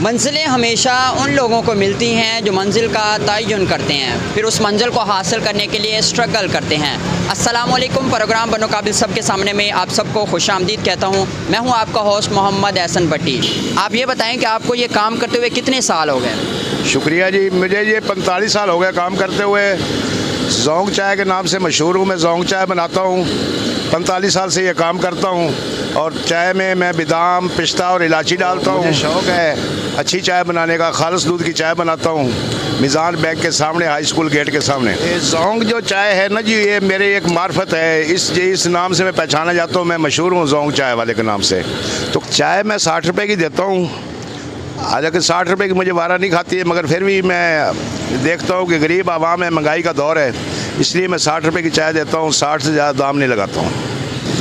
मंजिलें हमेशा उन लोगों को मिलती हैं जो मंजिल का तयन करते हैं, फिर उस मंजिल को हासिल करने के लिए स्ट्रगल करते हैं। अस्सलाम वालेकुम। प्रोग्राम बनो काबिल सबके सामने में आप सबको खुशामदीद कहता हूँ। मैं हूँ आपका होस्ट मोहम्मद एहसन भट्टी। आप ये बताएं कि आपको ये काम करते हुए कितने साल हो गए? शुक्रिया जी, मुझे ये 45 साल हो गए काम करते हुए। जोंग चाय के नाम से मशहूर हूँ। मैं जोंग चाय बनाता हूँ, 45 साल से ये काम करता हूँ। और चाय में मैं बादाम, पिस्ता और इलायची डालता हूँ। मुझे शौक़ है अच्छी चाय बनाने का। खालिस दूध की चाय बनाता हूँ मीज़ान बैंक के सामने, हाई स्कूल गेट के सामने। ये जोंग जो चाय है ना जी, ये मेरी एक मार्फत है। इस नाम से मैं पहचाना जाता हूँ। मैं मशहूर हूँ जोंग चाय वाले के नाम से। तो चाय मैं 60 रुपये की देता हूँ। हालांकि 60 रुपये की मुझे वारा नहीं खाती है, मगर फिर भी मैं देखता हूँ कि गरीब आवाम है, महंगाई का दौर है, इसलिए मैं 60 रुपये की चाय देता हूँ। 60 से ज़्यादा दाम नहीं लगाता हूँ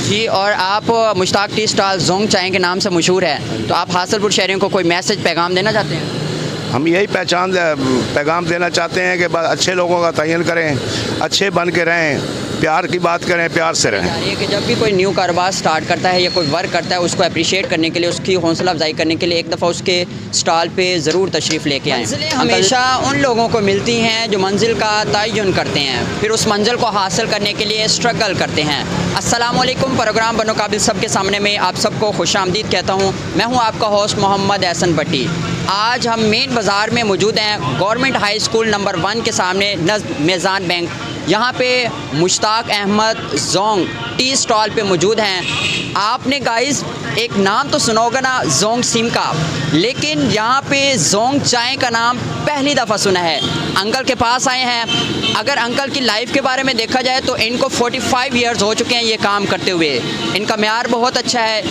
जी। और आप मुश्ताक टी स्टॉल जोंग चाय के नाम से मशहूर है, तो आप हासिलपुर शहरियों को कोई मैसेज पैगाम देना चाहते हैं? हम यही पैगाम देना चाहते हैं कि अच्छे लोगों का तयन करें, अच्छे बन के रहें, प्यार की बात करें, प्यार से रहें। ये कि जब भी कोई न्यू कारोबार स्टार्ट करता है या कोई वर्क करता है, उसको अप्रिशिएट करने के लिए, उसकी हौसला अफजाई करने के लिए एक दफ़ा उसके स्टॉल पे ज़रूर तशरीफ़ लेके आएँ। मंजिलें हमेशा उन लोगों को मिलती हैं जो मंजिल का तयन करते हैं, फिर उस मंजिल को हासिल करने के लिए स्ट्रगल करते हैं। अस्सलाम वालेकुम। प्रोग्राम बनो काबिल सबके सामने में आप सबको खुशामदीद कहता हूँ। मैं हूँ आपका होस्ट मोहम्मद एहसन भट्टी। आज हम मेन बाज़ार में मौजूद हैं, गवर्नमेंट हाई स्कूल नंबर 1 के सामने नज़द मीज़ान बैंक। यहाँ पे मुश्ताक अहमद जोंग टी स्टॉल पे मौजूद हैं। आपने गाइस एक नाम तो सुना होगा ना, जोंग सिम का, लेकिन यहाँ पे जोंग चाय का नाम पहली दफ़ा सुना है। अंकल के पास आए हैं। अगर अंकल की लाइफ के बारे में देखा जाए तो इनको 45 ईयर्स हो चुके हैं ये काम करते हुए। इनका म्यार बहुत अच्छा है।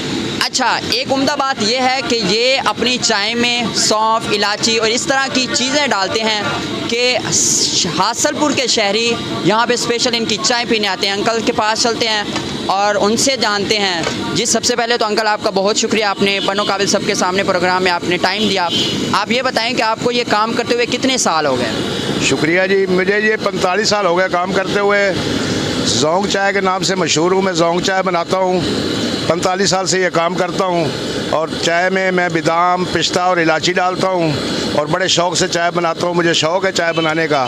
अच्छा, एक उम्दा बात यह है कि ये अपनी चाय में सौंफ, इलायची और इस तरह की चीज़ें डालते हैं कि हासिलपुर के शहरी यहाँ पे स्पेशल इनकी चाय पीने आते हैं। अंकल के पास चलते हैं और उनसे जानते हैं। जी, सबसे पहले तो अंकल आपका बहुत शुक्रिया, आपने बनो काबिल सबके सामने प्रोग्राम में आपने टाइम दिया। आप ये बताएं कि आपको ये काम करते हुए कितने साल हो गए? शुक्रिया जी, मुझे ये 45 साल हो गए काम करते हुए। जोंग चाय के नाम से मशहूर हूँ। मैं जोंग चाय बनाता हूँ, 45 साल से ये काम करता हूँ। और चाय में मैं बादाम, पिस्ता और इलायची डालता हूँ और बड़े शौक़ से चाय बनाता हूँ। मुझे शौक़ है चाय बनाने का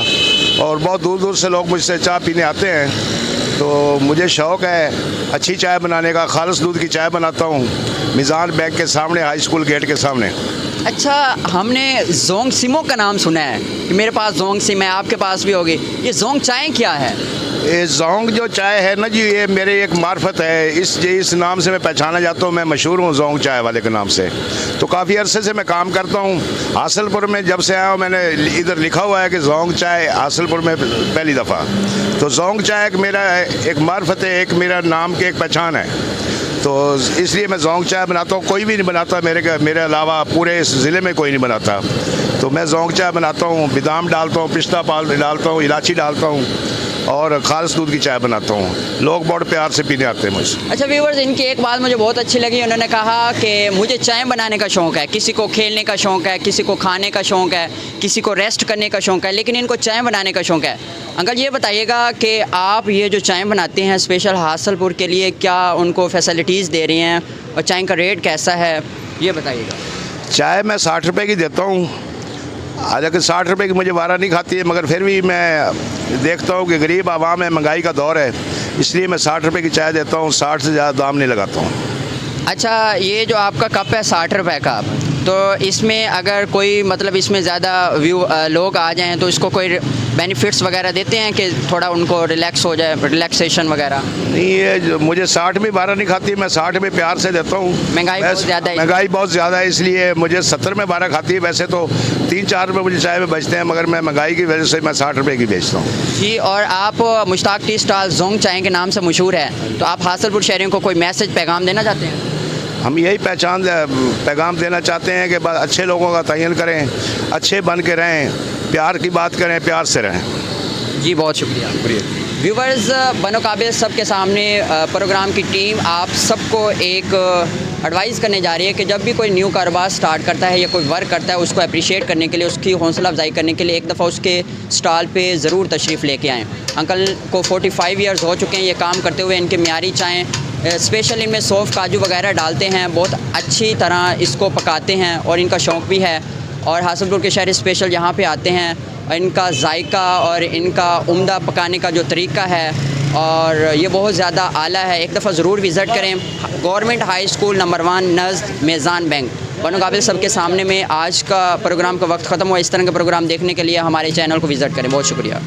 और बहुत दूर दूर से लोग मुझसे चाय पीने आते हैं। तो मुझे शौक़ है अच्छी चाय बनाने का। खालिस दूध की चाय बनाता हूँ मीज़ान बैंक के सामने, हाई स्कूल गेट के सामने। अच्छा, हमने जोंग सिमों का नाम सुना है कि मेरे पास जोंग सिम है, आपके पास भी होगी। ये जोंग चाय क्या है? ये जोंग जो चाय है ना जी, ये मेरी एक मार्फत है। इस नाम से मैं पहचाना जाता हूँ। मैं मशहूर हूँ जोंग चाय वाले के नाम से। तो काफ़ी अरसे से मैं काम करता हूँ। हासिलपुर में जब से आया हूँ, मैंने इधर लिखा हुआ है कि जोंग चाय हासिलपुर में पहली दफ़ा। तो जोंग चाय एक मेरा एक मार्फत है, एक मेरा नाम की एक पहचान है। तो इसलिए मैं जोंग चाय बनाता हूँ। कोई भी नहीं बनाता मेरे अलावा, पूरे इस ज़िले में कोई नहीं बनाता। तो मैं जोंग चाय बनाता हूँ, बादाम डालता हूँ, पिस्ता डालता हूँ, इलायची डालता हूँ और खालिस दूध की चाय बनाता हूँ। लोग बहुत प्यार से पीने आते हैं मुझसे। अच्छा व्यूअर्स, इनकी एक बात मुझे बहुत अच्छी लगी। उन्होंने कहा कि मुझे चाय बनाने का शौक़ है, किसी को खेलने का शौक़ है, किसी को खाने का शौक़ है, किसी को रेस्ट करने का शौक़ है, लेकिन इनको चाय बनाने का शौक़ है। अंकल ये बताइएगा कि आप ये जो चाय बनाते हैं स्पेशल हासिलपुर के लिए, क्या उनको फैसिलिटीज़ दे रही हैं और चाय का रेट कैसा है, ये बताइएगा। चाय मैं 60 रुपये की देता हूँ। हालांकि 60 रुपये की मुझे वारा नहीं खाती है, मगर फिर भी मैं देखता हूँ कि गरीब आवाम है, महंगाई का दौर है, इसलिए मैं 60 रुपये की चाय देता हूँ। 60 से ज़्यादा दाम नहीं लगाता हूँ। अच्छा, ये जो आपका कप है 60 रुपये का, तो इसमें अगर कोई मतलब इसमें ज़्यादा लोग आ जाएं तो इसको कोई बेनिफिट्स वगैरह देते हैं कि थोड़ा उनको रिलैक्स हो जाए, रिलैक्सेशन वगैरह? नहीं, ये मुझे 60 में बारह नहीं खाती, मैं 60 में प्यार से देता हूँ। महंगाई बहुत ज़्यादा है। महंगाई बहुत ज़्यादा है, इसलिए मुझे 70 में 12 खाती है। वैसे तो 3-4 रुपये मुझे चाय में बचते हैं, मगर मैं महंगाई की वजह से मैं 60 रुपये की बेचता हूँ। जी, और आप मुश्ताक टी स्टॉल जोंग चाय के नाम से मशहूर है, तो आप हासिलपुर शहरियों को कोई मैसेज पैगाम देना चाहते हैं? हम यही पैगाम देना चाहते हैं कि अच्छे लोगों का तयन करें, अच्छे बन के रहें, प्यार की बात करें, प्यार से रहें। जी, बहुत शुक्रिया। व्यूवर्स, बनो काबिल सबके सामने प्रोग्राम की टीम आप सबको एक एडवाइस करने जा रही है कि जब भी कोई न्यू कारोबार स्टार्ट करता है या कोई वर्क करता है, उसको अप्रिशिएट करने के लिए, उसकी हौसला अफजाई करने के लिए एक दफ़ा उसके स्टॉल पे ज़रूर तशरीफ़ लेके आएँ। अंकल को 45 ईयर्स हो चुके हैं ये काम करते हुए। इनके म्यारी चाय स्पेशल इनमें सौंफ काजू वगैरह डालते हैं, बहुत अच्छी तरह इसको पकाते हैं और इनका शौक़ भी है। और हासनपुर के शहर स्पेशल यहाँ पे आते हैं, इनका जायका और इनका उम्दा पकाने का जो तरीका है और ये बहुत ज़्यादा आला है। एक दफ़ा ज़रूर विज़िट करें। Government high school number 1 नज़द मेज़ान bank बनोकाबिल सबके सामने में। आज का प्रोग्राम का वक्त ख़त्म हुआ। इस तरह के प्रोग्राम देखने के लिए हमारे चैनल को विज़िट करें। बहुत शुक्रिया।